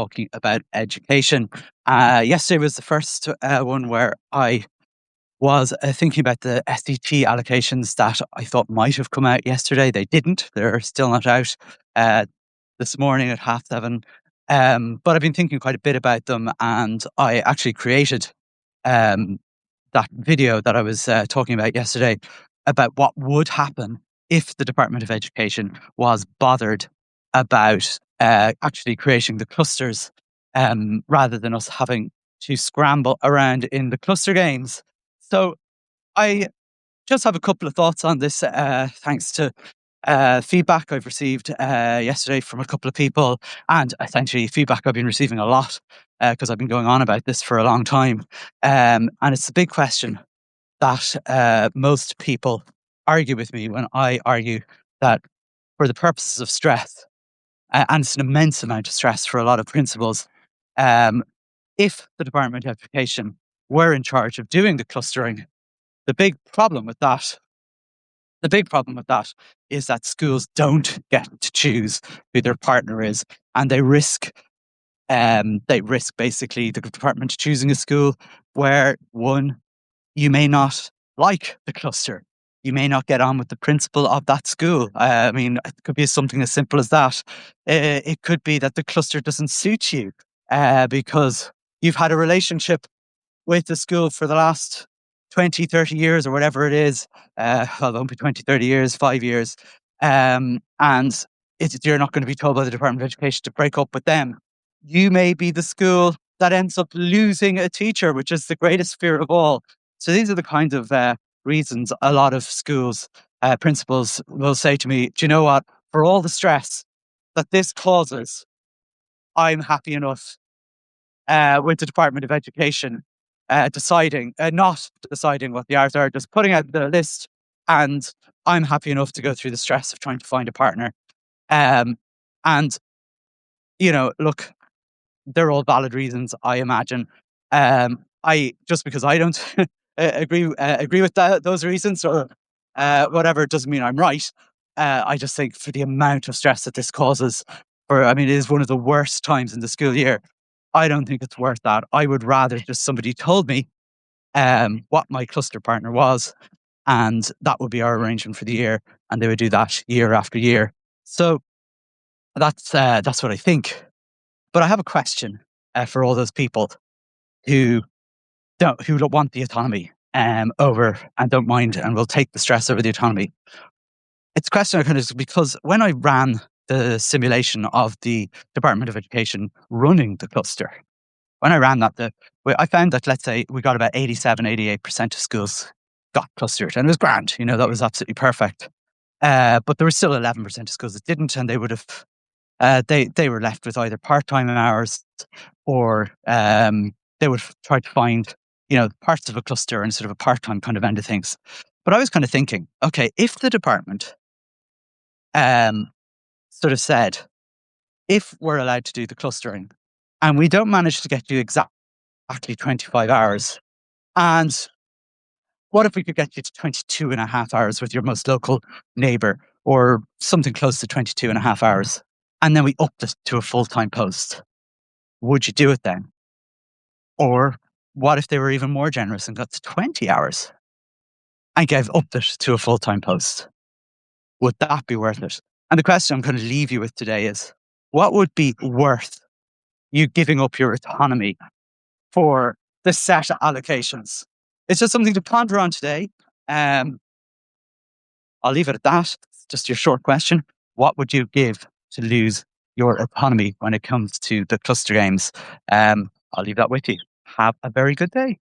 talking about education. Yesterday was the first one where I was thinking about the SET allocations that I thought might have come out yesterday. They didn't. They're still not out this morning at 7:30. But I've been thinking quite a bit about them, and I actually created um, that video that I was talking about yesterday about what would happen if the Department of Education was bothered about actually creating the clusters rather than us having to scramble around in the cluster games. So I just have a couple of thoughts on this, thanks to feedback I've received yesterday from a couple of people, and essentially feedback I've been receiving a lot because I've been going on about this for a long time. And it's a big question that most people argue with me when I argue that for the purposes of stress, and it's an immense amount of stress for a lot of principals, if the Department of Education were in charge of doing the clustering, the big problem with that is that schools don't get to choose who their partner is, and they risk basically the department choosing a school where, one, you may not like the cluster. You may not get on with the principal of that school. I mean, it could be something as simple as that. It could be that the cluster doesn't suit you because you've had a relationship with the school for the last 20, 30 years or whatever it is. Well, it won't be 20, 30 years, 5 years. And you're not going to be told by the Department of Education to break up with them. You may be the school that ends up losing a teacher, which is the greatest fear of all. So these are the kinds of reasons a lot of schools, principals will say to me, do you know what? For all the stress that this causes, I'm happy enough with the Department of Education not deciding what the hours are, just putting out the list, and I'm happy enough to go through the stress of trying to find a partner. And, look, they're all valid reasons, I imagine. Just because I don't agree with those reasons or whatever, doesn't mean I'm right. I just think for the amount of stress that this causes, it is one of the worst times in the school year. I don't think it's worth that. I would rather just somebody told me what my cluster partner was, and that would be our arrangement for the year, and they would do that year after year. So that's what I think. But I have a question for all those people who don't want the autonomy over and don't mind and will take the stress over the autonomy. It's a question because when I ran the simulation of the Department of Education running the cluster, when I ran that, I found that, let's say, we got about 87, 88% of schools got clustered, and it was grand. That was absolutely perfect. But there was still 11% of schools that didn't, and they would have they were left with either part-time hours or they would try to find parts of a cluster and sort of a part-time kind of end of things. But I was kind of thinking, okay, if the department sort of said, if we're allowed to do the clustering and we don't manage to get you exactly 25 hours, and what if we could get you to 22 and a half hours with your most local neighbor, or something close to 22 and a half hours, and then we upped it to a full-time post? Would you do it then? Or what if they were even more generous and got to 20 hours and upped it to a full-time post? Would that be worth it? And the question I'm going to leave you with today is, what would be worth you giving up your autonomy for the set allocations? It's just something to ponder on today. I'll leave it at that. It's just your short question. What would you give to lose your autonomy when it comes to the cluster games? I'll leave that with you. Have a very good day.